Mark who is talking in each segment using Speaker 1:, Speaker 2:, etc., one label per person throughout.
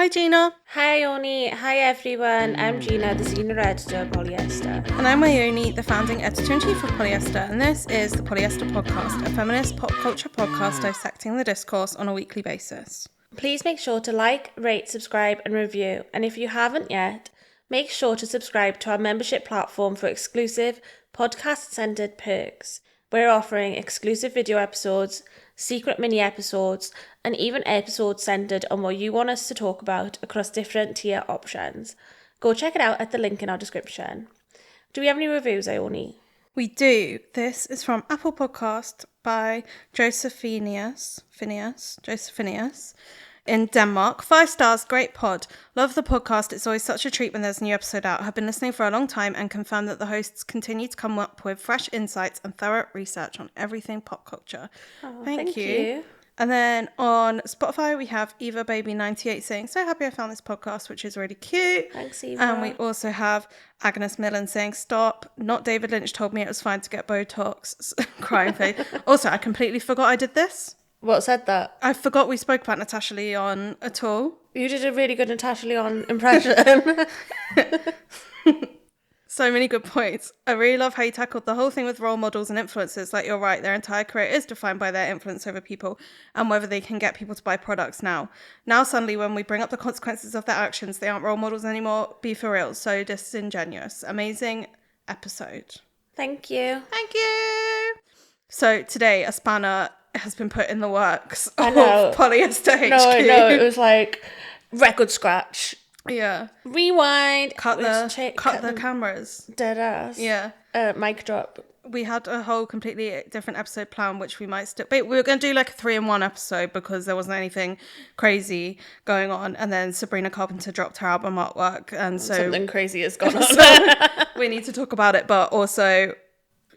Speaker 1: Hi Gina.
Speaker 2: Hi Ione. Hi everyone. I'm Gina, the senior editor of Polyester.
Speaker 1: And I'm Ione, the founding editor-in-chief of Polyester, and this is the Polyester Podcast, a feminist pop culture podcast dissecting the discourse on a weekly basis.
Speaker 2: Please make sure to like, rate, subscribe and review. And if you haven't yet, make sure to subscribe to our membership platform for exclusive podcast-centered perks. We're offering exclusive video episodes, secret mini episodes, and even episodes centered on what you want us to talk about across different tier options. Go check it out at the link in our description. Do we have any reviews, Ione?
Speaker 1: We do. This is from Apple Podcast by Joseph in Denmark. 5 stars, great pod. Love the podcast. It's always such a treat when there's a new episode out. Have been listening for a long time and confirm that the hosts continue to come up with fresh insights and thorough research on everything pop culture.
Speaker 2: Oh, thank you.
Speaker 1: And then on Spotify, we have Eva Baby 98 saying, so happy I found this podcast, which is really cute.
Speaker 2: Thanks, Eva.
Speaker 1: And we also have Agnes Millen saying, stop, not David Lynch told me it was fine to get Botox. Crying face. Also, I completely forgot I did this.
Speaker 2: What said that?
Speaker 1: I forgot we spoke about Natasha Lyonne at all.
Speaker 2: You did a really good Natasha Lyonne impression.
Speaker 1: So many good points. I really love how you tackled the whole thing with role models and influencers. Like, you're right, their entire career is defined by their influence over people and whether they can get people to buy products now. Now, suddenly, when we bring up the consequences of their actions, they aren't role models anymore. Be for real. So disingenuous. Amazing episode.
Speaker 2: Thank you.
Speaker 1: Thank you. So today, a spanner has been put in the works of Polyester HQ.
Speaker 2: No, it was like record scratch.
Speaker 1: Yeah.
Speaker 2: Rewind.
Speaker 1: Cut the cameras.
Speaker 2: Dead ass.
Speaker 1: Yeah.
Speaker 2: Mic drop.
Speaker 1: We had a whole completely different episode plan, which we might still... But we were going to do like a 3-in-1 episode because there wasn't anything crazy going on. And then Sabrina Carpenter dropped her album artwork. And so...
Speaker 2: Something crazy has gone on.
Speaker 1: So we need to talk about it. But also...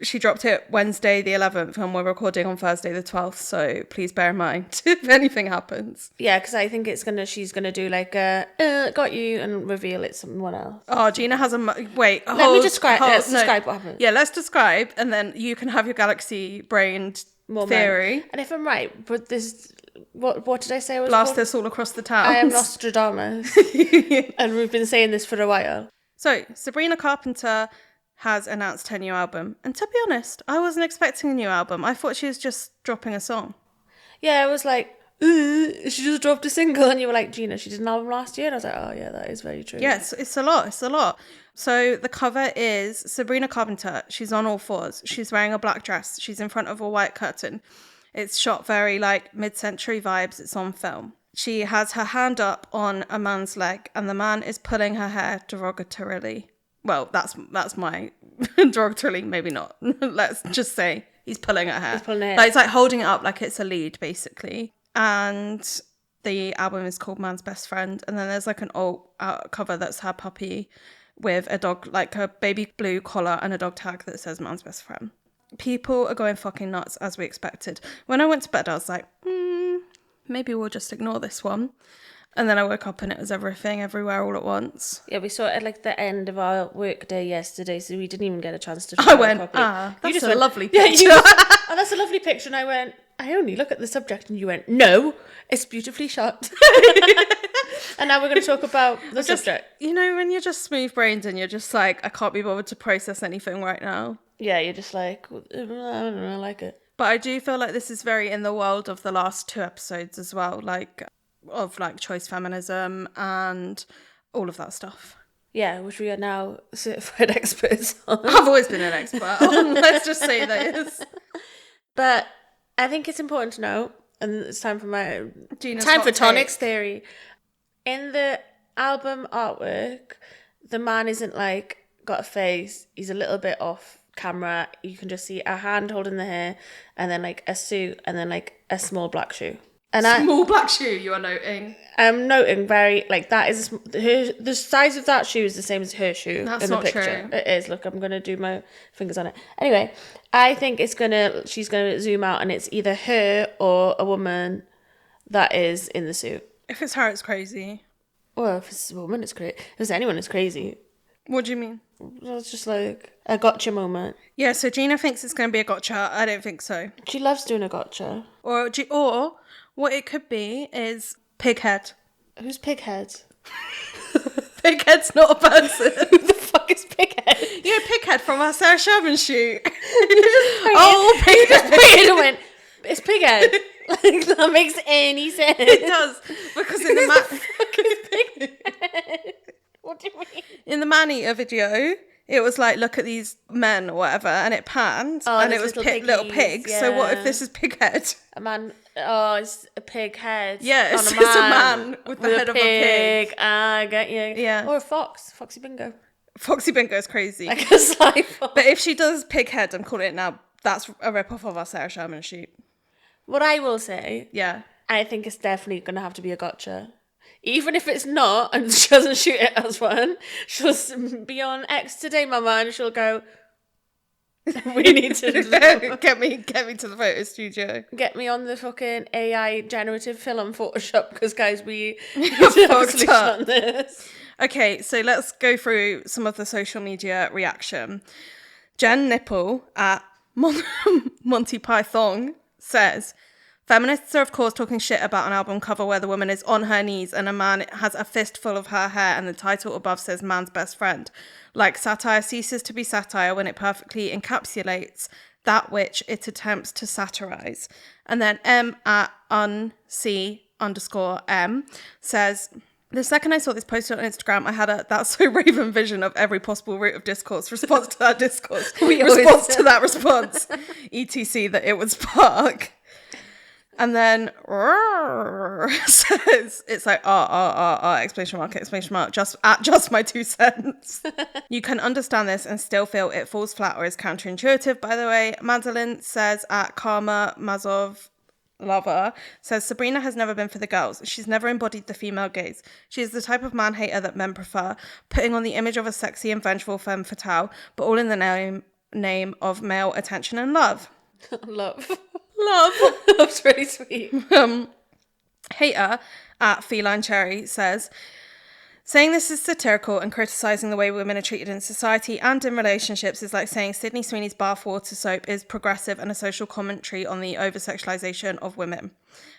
Speaker 1: She dropped it Wednesday the 11th and we're recording on Thursday the 12th, so please bear in mind if anything happens.
Speaker 2: Yeah, because I think she's going to do like a, got you, and reveal it's someone else.
Speaker 1: Oh, Gina has a... Wait,
Speaker 2: Let me describe what happened.
Speaker 1: Yeah, let's describe and then you can have your galaxy-brained theory.
Speaker 2: And if I'm right, but this... What did I say I was
Speaker 1: Blast
Speaker 2: called?
Speaker 1: this all across the town.
Speaker 2: I am Nostradamus. And we've been saying this for a while.
Speaker 1: So, Sabrina Carpenter... has announced her new album. And to be honest, I wasn't expecting a new album. I thought she was just dropping a song.
Speaker 2: Yeah, I was like, she just dropped a single. And you were like, Gina, she did an album last year? And I was like, oh yeah, that is very true.
Speaker 1: Yes, it's a lot. So the cover is Sabrina Carpenter. She's on all fours. She's wearing a black dress. She's in front of a white curtain. It's shot very like mid-century vibes. It's on film. She has her hand up on a man's leg and the man is pulling her hair derogatorily. Well, that's my derogatorily, maybe not. Let's just say he's pulling her hair.
Speaker 2: He's pulling her hair.
Speaker 1: Like, it's like holding it up like it's a lead, basically. And the album is called Man's Best Friend. And then there's like an old cover that's her puppy with a dog, like a baby blue collar and a dog tag that says Man's Best Friend. People are going fucking nuts, as we expected. When I went to bed, I was like, maybe we'll just ignore this one. And then I woke up and it was everything, everywhere, all at once.
Speaker 2: Yeah, we saw it at like the end of our work day yesterday, so we didn't even get a chance to...
Speaker 1: I went, that's a lovely picture.
Speaker 2: Yeah, oh, that's a lovely picture. And I went, I only look at the subject. And you went, no, it's beautifully shot. And now we're going to talk about the subject.
Speaker 1: You know, when you're just smooth-brained and you're just like, I can't be bothered to process anything right now.
Speaker 2: Yeah, you're just like, I don't know, I like it.
Speaker 1: But I do feel like this is very in the world of the last 2 episodes as well, like... of like choice feminism and all of that stuff.
Speaker 2: Yeah, which we are now certified experts on.
Speaker 1: I've always been an expert on, let's just say this.
Speaker 2: But I think it's important to know, and it's time for my
Speaker 1: Gina's
Speaker 2: time for
Speaker 1: hot
Speaker 2: Tonic's theory. In the album artwork, the man isn't like got a face, he's a little bit off camera. You can just see a hand holding the hair and then like a suit and then like a small black shoe. And
Speaker 1: black shoe, you are noting.
Speaker 2: I'm noting very, like, that is, the size of that shoe is the same as her shoe in the picture.
Speaker 1: That's not true.
Speaker 2: It is. Look, I'm going to do my fingers on it. Anyway, I think she's going to zoom out and it's either her or a woman that is in the suit.
Speaker 1: If it's her, it's crazy.
Speaker 2: Well, if it's a woman, it's crazy. If it's anyone, it's crazy.
Speaker 1: What do you mean?
Speaker 2: It's just like a gotcha moment.
Speaker 1: Yeah, so Gina thinks it's going to be a gotcha. I don't think so.
Speaker 2: She loves doing a gotcha.
Speaker 1: Or what it could be is pig head.
Speaker 2: Who's Pighead?
Speaker 1: Pighead's not a person.
Speaker 2: Who the fuck is Pighead?
Speaker 1: You know Pighead from our Sarah Sherman shoot.
Speaker 2: He just pointed and went, it's Pighead. Like, that makes any sense.
Speaker 1: It does, because in the
Speaker 2: fuck is Pighead? What do you mean?
Speaker 1: in the man-eater video, it was like, look at these men or whatever, and it panned, and it was little pigs.
Speaker 2: Yeah.
Speaker 1: So what if this is Pighead?
Speaker 2: A man. Oh, it's a pig head.
Speaker 1: Yeah, it's
Speaker 2: on
Speaker 1: a man with the head of a pig.
Speaker 2: Ah, I get you.
Speaker 1: Yeah.
Speaker 2: Or a fox. Foxy Bingo.
Speaker 1: Foxy Bingo is crazy.
Speaker 2: Like a sly fox.
Speaker 1: But if she does Pighead, I'm calling it now, that's a rip-off of our Sarah Sherman shoot.
Speaker 2: What I will say,
Speaker 1: Yeah.
Speaker 2: I think it's definitely going to have to be a gotcha. Even if it's not, and she doesn't shoot it as one, she'll be on X today, mama, and she'll go, we need to
Speaker 1: get me to the photo studio.
Speaker 2: get me on the fucking AI generative film Photoshop, because guys, we need to have a solution on this.
Speaker 1: Okay, so let's go through some of the social media reaction. Jen Nipple at Monty Python says, feminists are of course talking shit about an album cover where the woman is on her knees and a man has a fistful of her hair and the title above says man's best friend. Like satire ceases to be satire when it perfectly encapsulates that which it attempts to satirize. And then M at unc_M says, the second I saw this posted on Instagram, I had a "that's so Raven" vision of every possible route of discourse, response to that discourse, response to that response, etc. that it would spark. And then says, it's like, exclamation mark, just my 2 cents. You can understand this and still feel it falls flat or is counterintuitive, by the way. Madeline says at Karma Mazov Lover says, Sabrina has never been for the girls. She's never embodied the female gaze. She is the type of man hater that men prefer, putting on the image of a sexy and vengeful femme fatale, but all in the name of male attention and love.
Speaker 2: Love.
Speaker 1: Love's
Speaker 2: really sweet.
Speaker 1: Hater at Feline Cherry says, saying this is satirical and criticising the way women are treated in society and in relationships is like saying Sydney Sweeney's bathwater soap is progressive and a social commentary on the over-sexualisation of women.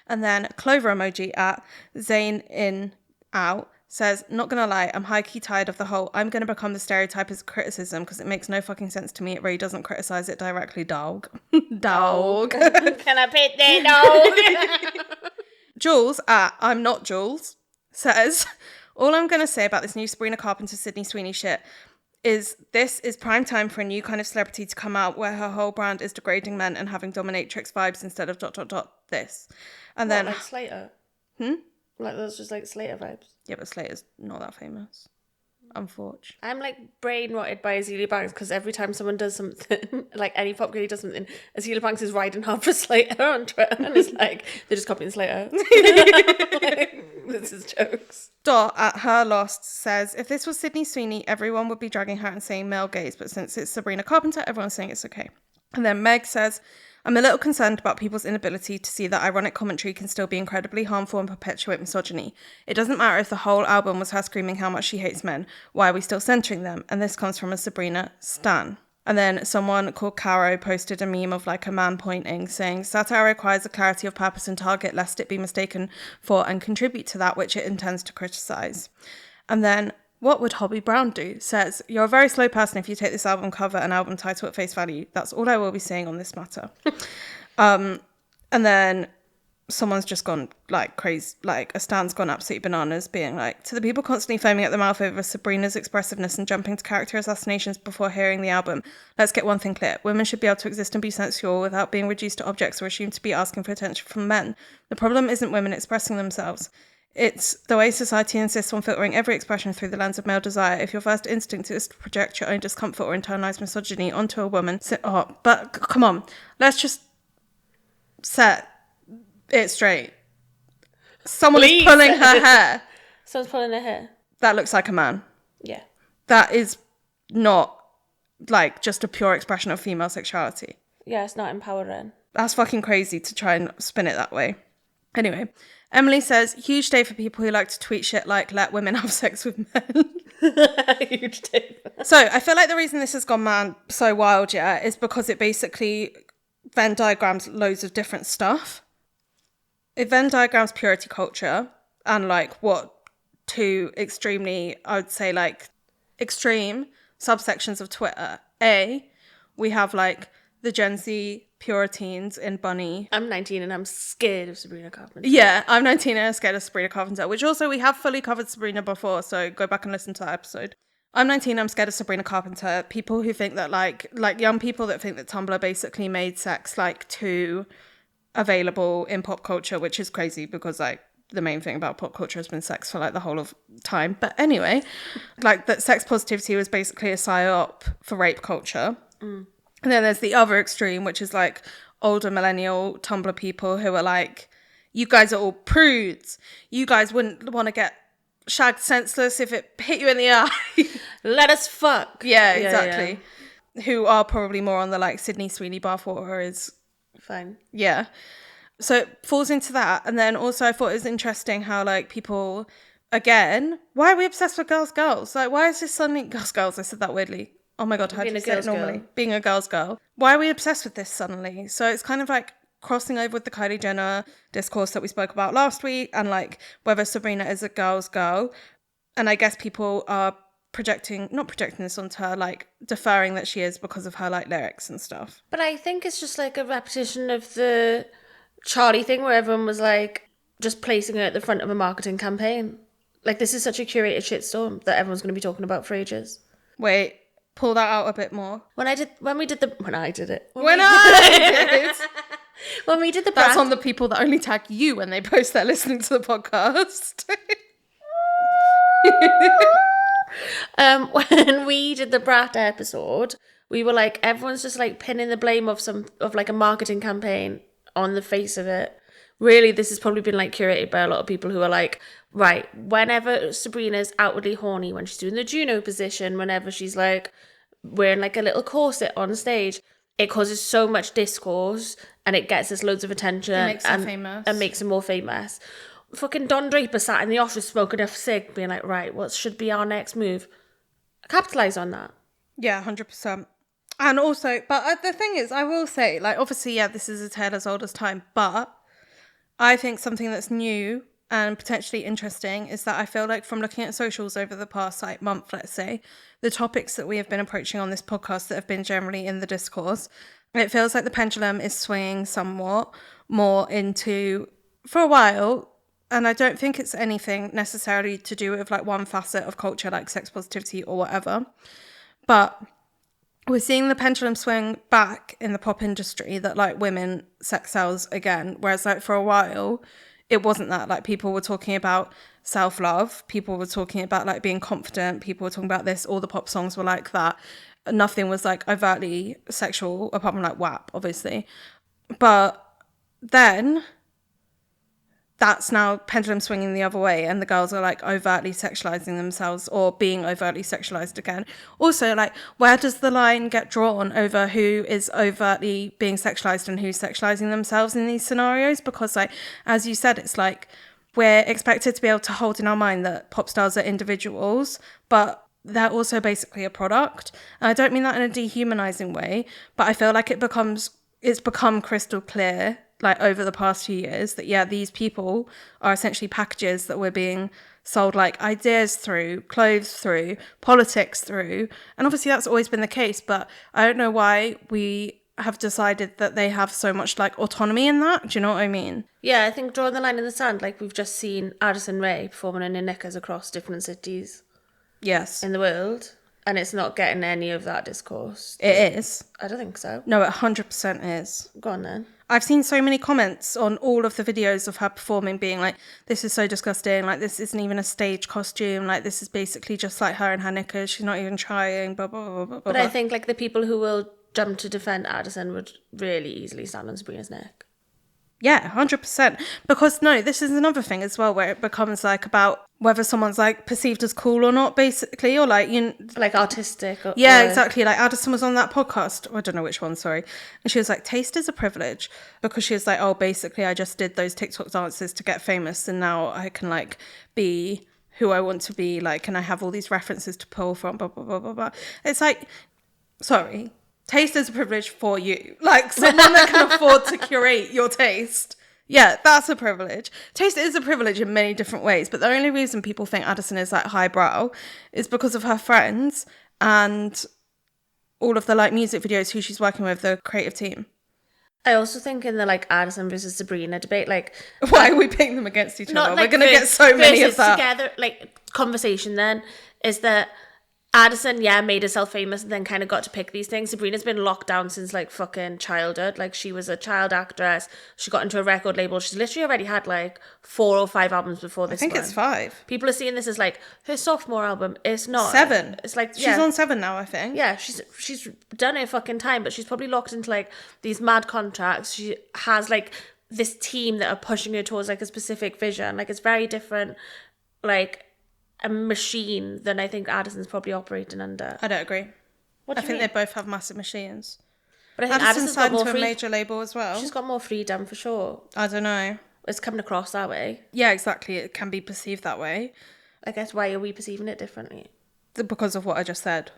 Speaker 1: And then Clover emoji at Zane In Out says, not gonna lie, I'm high-key tired of the whole I'm gonna become the stereotype as criticism because it makes no fucking sense to me. It really doesn't criticise it directly, dog. Dog.
Speaker 2: Can I pet that dog?
Speaker 1: Jules at I'm Not Jules says, all I'm going to say about this new Sabrina Carpenter Sydney Sweeney shit is this is prime time for a new kind of celebrity to come out where her whole brand is degrading men and having dominatrix vibes instead of ... this. And then
Speaker 2: like Slater? Like that's just like Slater vibes.
Speaker 1: Yeah, but Slater's not that famous, unfortunately.
Speaker 2: I'm like brain rotted by Azealia Banks because every time someone does something, like any pop girlie does something, Azealia Banks is riding hard for Slater on Twitter, and it's like they're just copying Slater. Like, this is jokes.
Speaker 1: Dot at Her Lost says, if this was Sydney Sweeney, everyone would be dragging her and saying male gaze, but since it's Sabrina Carpenter, everyone's saying it's okay. And then Meg says, I'm a little concerned about people's inability to see that ironic commentary can still be incredibly harmful and perpetuate misogyny. It doesn't matter if the whole album was her screaming how much she hates men. Why are we still centering them? And this comes from a Sabrina stan. And then someone called Caro posted a meme of like a man pointing, saying, satire requires a clarity of purpose and target lest it be mistaken for and contribute to that which it intends to criticise. And then What Would Hobby Brown Do says, you're a very slow person if you take this album cover and album title at face value. That's all I will be saying on this matter. And then someone's just gone like crazy, like a stan's gone absolutely bananas, being like, to the people constantly foaming at the mouth over Sabrina's expressiveness and jumping to character assassinations before hearing the album, let's get one thing clear. Women should be able to exist and be sensual without being reduced to objects or assumed to be asking for attention from men. The problem isn't women expressing themselves. It's the way society insists on filtering every expression through the lens of male desire. If your first instinct is to project your own discomfort or internalize misogyny onto a woman, but come on, let's just set it straight. Someone is pulling her hair.
Speaker 2: Someone's pulling her hair.
Speaker 1: That looks like a man.
Speaker 2: Yeah.
Speaker 1: That is not like just a pure expression of female sexuality.
Speaker 2: Yeah, it's not empowering.
Speaker 1: That's fucking crazy to try and spin it that way. Anyway, Emily says, huge day for people who like to tweet shit like, let women have sex with men.
Speaker 2: Huge day.
Speaker 1: So I feel like the reason this has gone man so wild, yeah, is because it basically Venn diagrams loads of different stuff. It Venn diagrams purity culture and like what two extremely, I would say like extreme subsections of Twitter. We have like the Gen Z puriteens in Bunny.
Speaker 2: I'm 19 and I'm scared of Sabrina Carpenter.
Speaker 1: Yeah, I'm 19 and I'm scared of Sabrina Carpenter, which also we have fully covered Sabrina before, so go back and listen to that episode. I'm 19, I'm scared of Sabrina Carpenter. People who think that like young people that think that Tumblr basically made sex like too available in pop culture, which is crazy because like the main thing about pop culture has been sex for like the whole of time. But anyway, like that sex positivity was basically a psyop for rape culture. And then there's the other extreme, which is like older millennial Tumblr people who are like, you guys are all prudes. You guys wouldn't want to get shagged senseless if it hit you in the eye.
Speaker 2: Let us fuck.
Speaker 1: Yeah, exactly. Yeah. Who are probably more on the like Sydney Sweeney bathwater is
Speaker 2: fine.
Speaker 1: Yeah. So it falls into that. And then also I thought it was interesting how like people, again, why are we obsessed with girls? Like, why is this suddenly girls? I said that weirdly. Oh my God, how do you say it normally? Being a girl's girl. Why are we obsessed with this suddenly? So it's kind of like crossing over with the Kylie Jenner discourse that we spoke about last week and like whether Sabrina is a girl's girl. And I guess people are not projecting this onto her, like deferring that she is because of her like lyrics and stuff.
Speaker 2: But I think it's just like a repetition of the Charlie thing where everyone was like just placing her at the front of a marketing campaign. Like this is such a curated shitstorm that everyone's going to be talking about for ages.
Speaker 1: Wait, pull that out a bit more.
Speaker 2: When we did the
Speaker 1: When we did
Speaker 2: the
Speaker 1: That's on the people that only tag you when they post they're listening to the podcast.
Speaker 2: When we did the Brat episode, we were like, everyone's just like pinning the blame of like a marketing campaign on the face of it. Really, this has probably been like curated by a lot of people who are like, right, whenever Sabrina's outwardly horny, when she's doing the Juno position, whenever she's like wearing like a little corset on stage, it causes so much discourse and it gets us loads of attention.
Speaker 1: It makes her famous.
Speaker 2: And makes her more famous. Fucking Don Draper sat in the office smoking a cig, being like, right, what should be our next move? Capitalise on that.
Speaker 1: Yeah, 100%. And also, but the thing is, I will say, like, obviously, yeah, this is a tale as old as time, but I think something that's new and potentially interesting is that I feel like from looking at socials over the past like month, let's say, the topics that we have been approaching on this podcast that have been generally in the discourse, it feels like the pendulum is swinging somewhat more into, for a while, and I don't think it's anything necessarily to do with like one facet of culture like sex positivity or whatever, but we're seeing the pendulum swing back in the pop industry that like women sex sells again, whereas like for a while it wasn't that. Like people were talking about self-love, people were talking about like being confident, people were talking about this, all the pop songs were like that. Nothing was like overtly sexual apart from like WAP obviously, but then that's now pendulum swinging the other way and the girls are like overtly sexualizing themselves or being overtly sexualized again. Also, like, where does the line get drawn over who is overtly being sexualized and who's sexualizing themselves in these scenarios? Because like, as you said, it's like we're expected to be able to hold in our mind that pop stars are individuals, but they're also basically a product. And I don't mean that in a dehumanizing way, but I feel like it's become crystal clear like over the past few years that yeah, these people are essentially packages that we're being sold like ideas through, clothes through, politics through, and obviously that's always been the case, but I don't know why we have decided that they have so much like autonomy in that. Do you know what I mean?
Speaker 2: Yeah, I think drawing the line in the sand, like we've just seen Addison Rae performing in her knickers across different cities
Speaker 1: in
Speaker 2: the world, and it's not getting any of that discourse.
Speaker 1: It is.
Speaker 2: I don't think so.
Speaker 1: No, it 100% is.
Speaker 2: Go on then.
Speaker 1: I've seen so many comments on all of the videos of her performing being like, this is so disgusting, like this isn't even a stage costume, like this is basically just like her in her knickers, she's not even trying, blah, blah, blah, blah, blah.
Speaker 2: But I think like the people who will jump to defend Addison would really easily stand on Sabrina's neck.
Speaker 1: Yeah, 100%. Because no, this is another thing as well where it becomes like about whether someone's like perceived as cool or not, basically, or like, you know,
Speaker 2: like artistic.
Speaker 1: Yeah, exactly. Like Addison was on that podcast, I don't know which one, sorry. And she was like, taste is a privilege, because she was like, oh, basically I just did those TikTok dances to get famous and now I can like be who I want to be, like, and I have all these references to pull from, blah, blah, blah, blah, blah. It's like, sorry. Taste is a privilege for you. Like, someone that can afford to curate your taste Yeah, that's a privilege. Taste is a privilege in many different ways, but the only reason people think Addison is like highbrow is because of her friends and all of the like music videos who she's working with, the creative team.
Speaker 2: I also think in the like Addison versus Sabrina debate, like
Speaker 1: why are we pitting them against each other?
Speaker 2: Like,
Speaker 1: we're gonna get so many of that
Speaker 2: together. Like conversation then is that Addison, made herself famous and then kind of got to pick these things. Sabrina's been locked down since like fucking childhood. Like she was a child actress. She got into a record label. She's literally already had like 4 or 5 albums before this.
Speaker 1: I think it's 5.
Speaker 2: People are seeing this as like her sophomore album. It's not
Speaker 1: 7.
Speaker 2: It's like
Speaker 1: she's on 7 now, I think.
Speaker 2: Yeah, she's done her fucking time, but she's probably locked into like these mad contracts. She has like this team that are pushing her towards like a specific vision. Like it's very different. Like a machine than I think Addison's probably operating under.
Speaker 1: I don't agree.
Speaker 2: What do you
Speaker 1: think
Speaker 2: mean?
Speaker 1: they both have massive machines.
Speaker 2: But I think
Speaker 1: Addison's signed to a major label as well.
Speaker 2: She's got more freedom for sure.
Speaker 1: I don't know.
Speaker 2: It's coming across that way.
Speaker 1: Yeah, exactly. It can be perceived that way.
Speaker 2: I guess why are we perceiving it differently?
Speaker 1: Because of what I just said.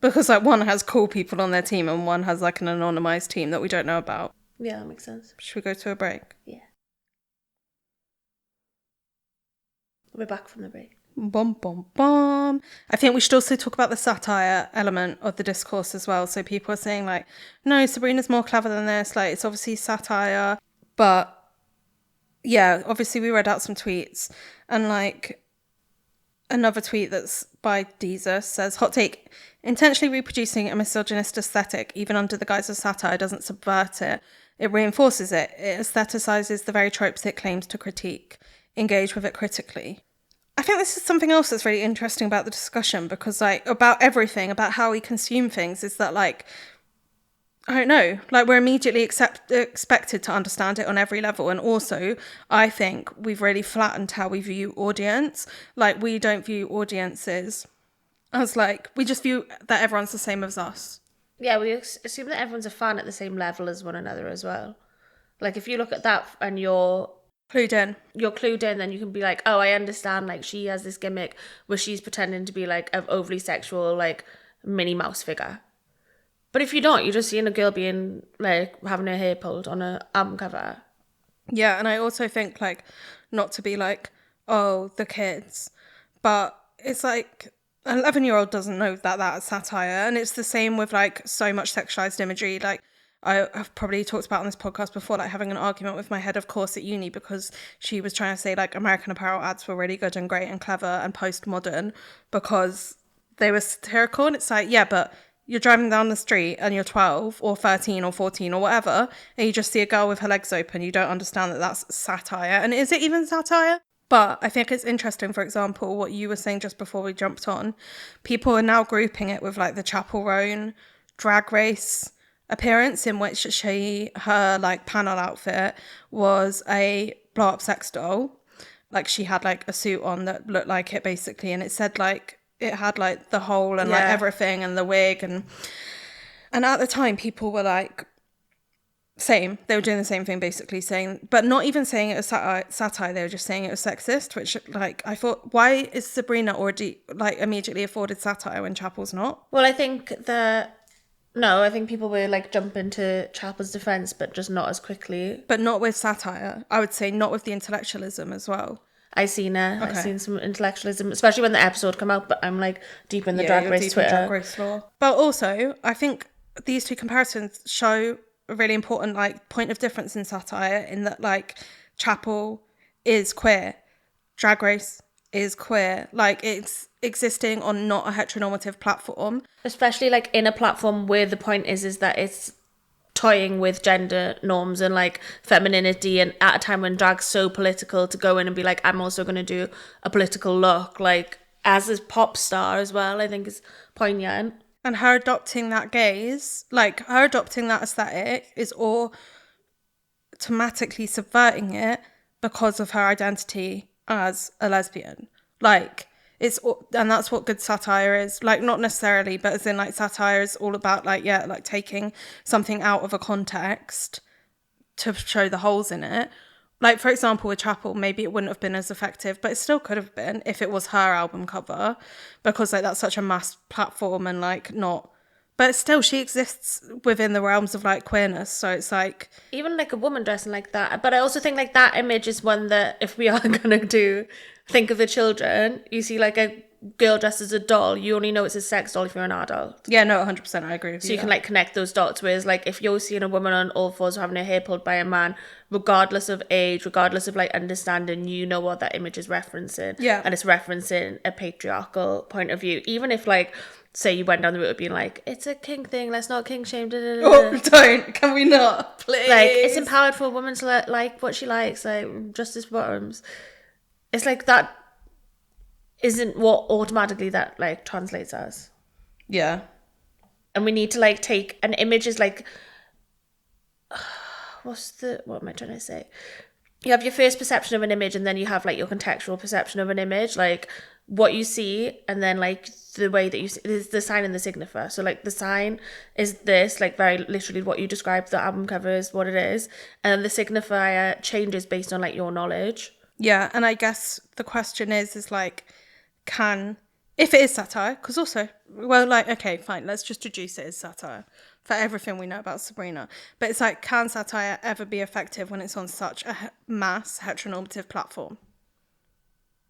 Speaker 1: Because like one has cool people on their team and one has like an anonymized team that we don't know about.
Speaker 2: Yeah, that makes sense.
Speaker 1: Should we go to a break?
Speaker 2: Yeah. We're back from the break.
Speaker 1: Bum, bum, bum. I think we should also talk about the satire element of the discourse as well. So people are saying like, no, Sabrina's more clever than this. Like, it's obviously satire. But yeah, obviously we read out some tweets. And like another tweet that's by Deezer says, hot take, intentionally reproducing a misogynist aesthetic, even under the guise of satire, doesn't subvert it. It reinforces it. It aestheticizes the very tropes it claims to critique. Engage with it critically. I think this is something else that's really interesting about the discussion, because like about everything, about how we consume things, is that like, I don't know, like we're immediately expected to understand it on every level. And also I think we've really flattened how we view audience. Like we don't view audiences as like, we just view that everyone's the same as us.
Speaker 2: Yeah, we assume that everyone's a fan at the same level as one another as well. Like if you look at that and you're clued in, then you can be like, oh, I understand, like she has this gimmick where she's pretending to be like an overly sexual like Minnie Mouse figure. But if you don't, you're just seeing a girl being like having her hair pulled on an album cover.
Speaker 1: Yeah, and I also think like not to be like, oh, the kids, but it's like an 11-year-old doesn't know that that's satire. And it's the same with like so much sexualized imagery. Like I've probably talked about on this podcast before, like having an argument with my head of course at uni because she was trying to say like American Apparel ads were really good and great and clever and postmodern because they were satirical. And it's like, yeah, but you're driving down the street and you're 12 or 13 or 14 or whatever, and you just see a girl with her legs open. You don't understand that that's satire. And is it even satire? But I think it's interesting, for example, what you were saying just before we jumped on. People are now grouping it with like the Chapel Roan Drag Race appearance, in which her like panel outfit was a blow up sex doll. Like she had like a suit on that looked like it basically, and it said like it had like the hole and like everything and the wig, and at the time people were like they were doing the same thing basically, saying, but not even saying it was satire, they were just saying it was sexist, which like I thought, why is Sabrina already like immediately afforded satire when Chapel's not?
Speaker 2: Well, I think I think people were like jumping to Chapel's defense, but just not as quickly.
Speaker 1: But not with satire. I would say not with the intellectualism as well.
Speaker 2: I've seen some intellectualism, especially when the episode come out, but I'm like deep in the Drag Race Twitter.
Speaker 1: Drag Race lore. But also, I think these two comparisons show a really important like point of difference in satire, in that like Chapel is queer, Drag Race is queer. Like it's existing on not a heteronormative platform,
Speaker 2: especially like in a platform where the point is that it's toying with gender norms and like femininity, and at a time when drag's so political, to go in and be like, I'm also going to do a political look like as a pop star as well, I think is poignant.
Speaker 1: And her adopting that gaze, like her adopting that aesthetic, is automatically subverting it because of her identity as a lesbian. Like and that's what good satire is. Like not necessarily, but as in like satire is all about like, yeah, like taking something out of a context to show the holes in it. Like for example with Chapel, maybe it wouldn't have been as effective, but it still could have been if it was her album cover, because like that's such a mass platform and like not But still, she exists within the realms of like queerness. So it's like,
Speaker 2: even like a woman dressing like that. But I also think like that image is one that if we are gonna think of the children, you see like a girl dressed as a doll, you only know it's a sex doll if you're an adult.
Speaker 1: yeah, no, 100%, I agree with you.
Speaker 2: So you can like connect those dots. Whereas like if you're seeing a woman on all fours having her hair pulled by a man, regardless of age, regardless of like understanding, you know what that image is referencing.
Speaker 1: Yeah.
Speaker 2: And it's referencing a patriarchal point of view. Even if like, say you went down the route of being like, it's a king thing, let's not king shame.
Speaker 1: Oh, don't. Can we not? Please.
Speaker 2: Like, it's empowered for a woman to like what she likes, like justice bottoms. It's like that isn't what automatically that like translates as.
Speaker 1: Yeah.
Speaker 2: And we need to like take an image is like what am I trying to say? You have your first perception of an image and then you have like your contextual perception of an image, like what you see, and then like the way that you see is the sign and the signifier. So like the sign is this, like very literally what you described, the album cover is what it is, and then the signifier changes based on like your knowledge.
Speaker 1: Yeah, and I guess the question is like, if it is satire, because also, well, like, okay, fine, let's just deduce it as satire for everything we know about Sabrina. But it's like, can satire ever be effective when it's on such a mass heteronormative platform?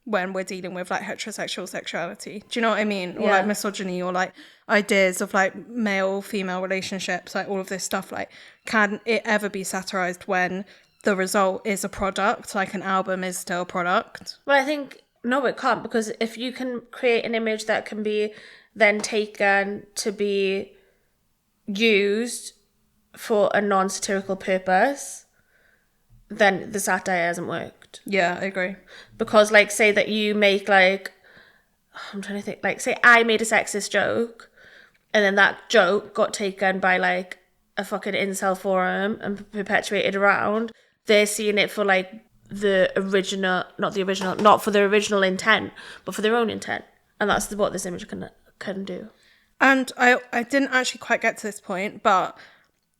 Speaker 1: When we're dealing with like heterosexual sexuality, do you know what I mean? Or like misogyny, or like ideas of like male-female relationships, like all of this stuff. Like, can it ever be satirized when the result is a product, like an album is still a product?
Speaker 2: Well, I think no, it can't, because if you can create an image that can be then taken to be used for a non-satirical purpose, then the satire hasn't worked.
Speaker 1: Yeah, I agree.
Speaker 2: Because like, say that you make like, I'm trying to think, like say I made a sexist joke and then that joke got taken by like a fucking incel forum and perpetuated around, they're seeing it for like the original, not for the original intent, but for their own intent. And that's what this image can do. And
Speaker 1: I didn't actually quite get to this point, but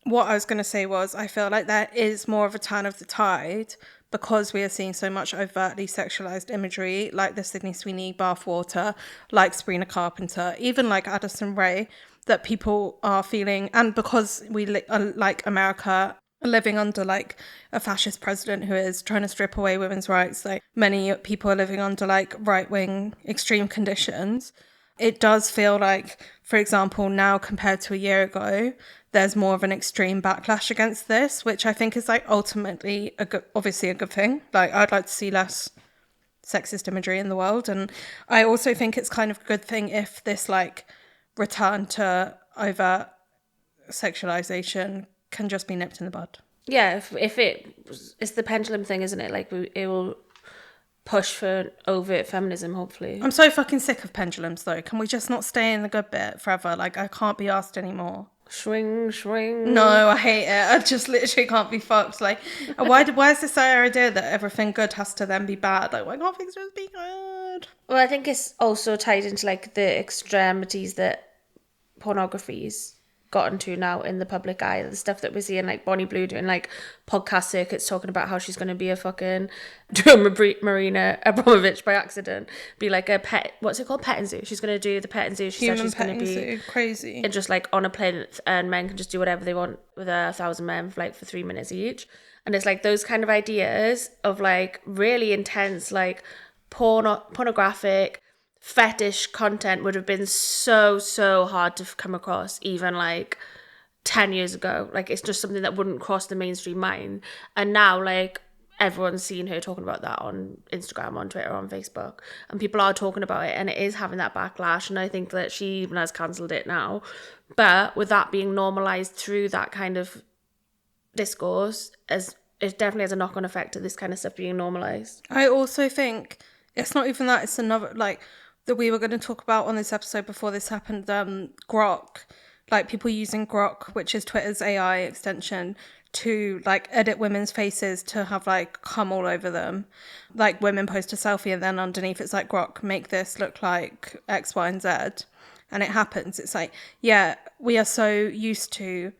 Speaker 1: what I was going to say was, I feel like there is more of a turn of the tide because we are seeing so much overtly sexualized imagery, like the Sydney Sweeney bathwater, like Sabrina Carpenter, even like Addison Rae, that people are feeling. And because we like America living under like a fascist president who is trying to strip away women's rights, like many people are living under like right-wing extreme conditions, it does feel like, for example, now compared to a year ago, there's more of an extreme backlash against this, which I think is like ultimately obviously a good thing. Like, I'd like to see less sexist imagery in the world, and I also think it's kind of a good thing if this like return to overt sexualization can just be nipped in the bud.
Speaker 2: Yeah, if it's the pendulum thing, isn't it? Like it will push for overt feminism, hopefully.
Speaker 1: I'm so fucking sick of pendulums though. Can we just not stay in the good bit forever? Like, I can't be asked anymore.
Speaker 2: Swing.
Speaker 1: No, I hate it. I just literally can't be fucked. Like, why is this idea that everything good has to then be bad? Like, why can't things just be good?
Speaker 2: Well, I think it's also tied into like the extremities that pornography's gotten to now in the public eye. The stuff that we're seeing, like Bonnie Blue doing like podcast circuits talking about how she's going to be a fucking Marina Abramovich by accident, be like a pet, what's it called, pet and zoo. She's going to do the pet and zoo. She said she's going to be
Speaker 1: zoo. Crazy,
Speaker 2: and just like on a plane, and men can just do whatever they want with 1,000 men for 3 minutes each. And it's like those kind of ideas of like really intense like pornographic fetish content would have been so hard to come across even like 10 years ago. Like, it's just something that wouldn't cross the mainstream mind, and now like everyone's seen her talking about that on Instagram, on Twitter, on Facebook, and people are talking about it, and it is having that backlash. And I think that she even has cancelled it now, but with that being normalized through that kind of discourse, as it definitely has a knock-on effect to this kind of stuff being normalized.
Speaker 1: I also think it's not even that, it's another like that we were going to talk about on this episode before this happened, Grok, like people using Grok, which is Twitter's AI extension, to like edit women's faces to have like cum all over them. Like, women post a selfie and then underneath it's like, Grok, make this look like X, Y, and Z. And it happens. It's like, yeah, we are so used to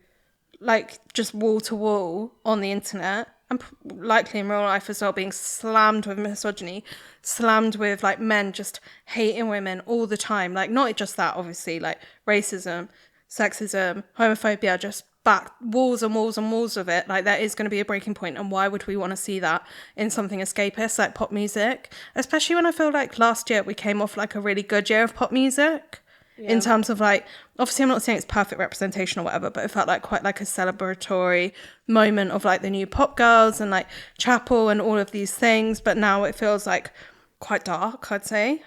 Speaker 1: like just wall to wall on the internet, and likely in real life as well, being slammed with misogyny, slammed with like men just hating women all the time. Like, not just that, obviously, like racism, sexism, homophobia, just back walls and walls and walls of it. Like, there is going to be a breaking point, and why would we want to see that in something escapist like pop music? Especially when I feel like last year we came off like a really good year of pop music. In terms of like, obviously I'm not saying it's perfect representation or whatever, but it felt like quite like a celebratory moment of like the new pop girls and like Chapel and all of these things. But now it feels like quite dark, I'd say.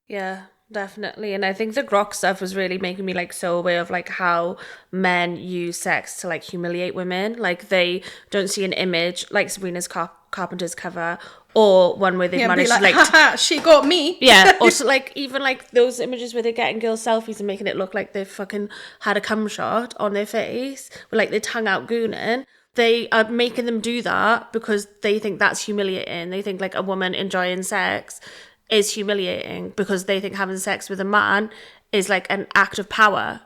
Speaker 2: Yeah, definitely. And I think the grok stuff was really making me like so aware of like how men use sex to like humiliate women. Like they don't see an image like Sabrina Carpenter's cover, or one where they've managed to like
Speaker 1: haha, she got me.
Speaker 2: Yeah, also like even like those images where they're getting girls selfies and making it look like they've fucking had a cum shot on their face, with like their tongue out gooning. They are making them do that because they think that's humiliating. They think like a woman enjoying sex is humiliating because they think having sex with a man is like an act of power.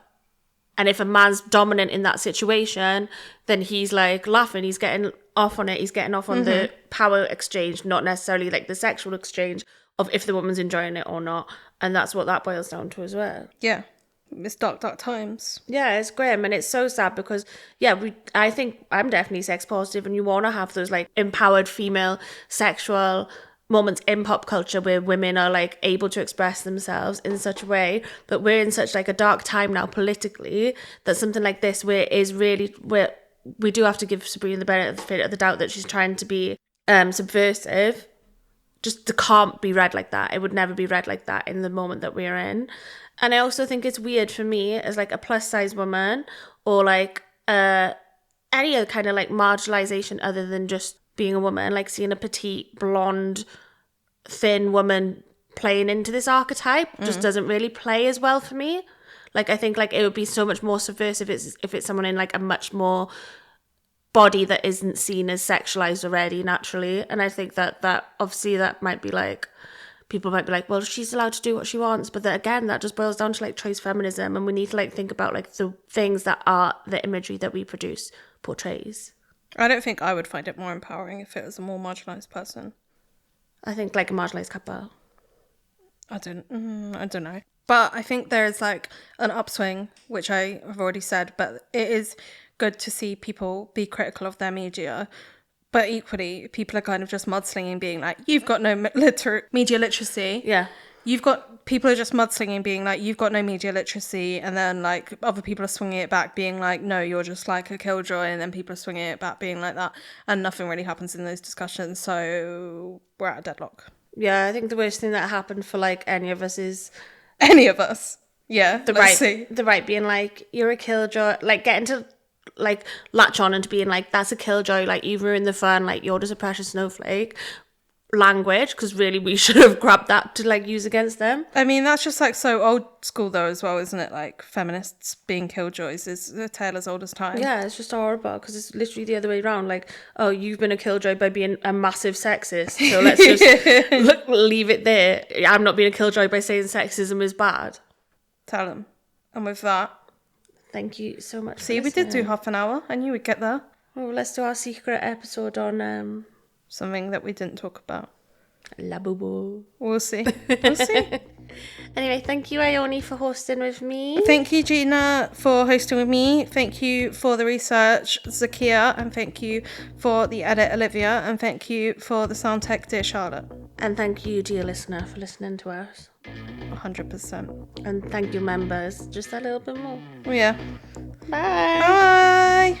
Speaker 2: And if a man's dominant in that situation, then he's like laughing, he's getting off on it, he's getting off on the power exchange, not necessarily like the sexual exchange of if the woman's enjoying it or not. And that's what that boils down to as well.
Speaker 1: Yeah, it's dark times.
Speaker 2: Yeah, it's grim, and it's so sad because I think I'm definitely sex positive, and you want to have those like empowered female sexual moments in pop culture where women are like able to express themselves in such a way. But we're in such like a dark time now politically that something like this where we do have to give Sabrina the benefit of the doubt that she's trying to be subversive. Just can't be read like that. It would never be read like that in the moment that we're in. And I also think it's weird for me as like a plus size woman, or like any other kind of like marginalization other than just being a woman, like seeing a petite, blonde, thin woman playing into this archetype just doesn't really play as well for me. Like, I think like it would be so much more subversive if it's someone in like a much more body that isn't seen as sexualized already naturally. And I think that obviously that might be like, people might be like, well, she's allowed to do what she wants. But then again, that just boils down to like choice feminism. And we need to like think about like the things that are the imagery that we produce portrays.
Speaker 1: I don't think I would find it more empowering if it was a more marginalised person.
Speaker 2: I think like a marginalised couple.
Speaker 1: I don't know. But I think there's like an upswing, which I have already said, but it is good to see people be critical of their media. But equally, people are kind of just mudslinging, being like, you've got no media literacy.
Speaker 2: Yeah.
Speaker 1: People are just mudslinging, being like, you've got no media literacy. And then like other people are swinging it back, being like, no, you're just like a killjoy. And then people are swinging it back, being like that. And nothing really happens in those discussions. So we're at a deadlock.
Speaker 2: Yeah, I think the worst thing that happened for like any of us is...
Speaker 1: Any of us. Yeah.
Speaker 2: The right being like, you're a killjoy. Like getting to like latch on and being like, that's a killjoy. Like you've ruined the fun. Like you're just a precious snowflake. Language, because really we should have grabbed that to like use against them.
Speaker 1: I mean, that's just like so old school though as well, isn't it? Like feminists being killjoys is a tale as old as time.
Speaker 2: Yeah, it's just horrible because it's literally the other way around. Like, oh, you've been a killjoy by being a massive sexist, so let's just leave it there. I'm not being a killjoy by saying sexism is bad.
Speaker 1: Tell them. And with that,
Speaker 2: thank you so much.
Speaker 1: See, we did do half an hour. I knew we'd get there.
Speaker 2: Well, let's do our secret episode on
Speaker 1: something that we didn't talk about.
Speaker 2: La boo.
Speaker 1: We'll see. We'll see.
Speaker 2: Anyway, thank you, Ione, for hosting with me.
Speaker 1: Thank you, Gina, for hosting with me. Thank you for the research, Zakia. And thank you for the edit, Olivia. And thank you for the sound tech, dear Charlotte.
Speaker 2: And thank you, dear listener, for listening to us.
Speaker 1: 100%.
Speaker 2: And thank you, members. Just a little bit more.
Speaker 1: Oh, yeah.
Speaker 2: Bye.
Speaker 1: Bye.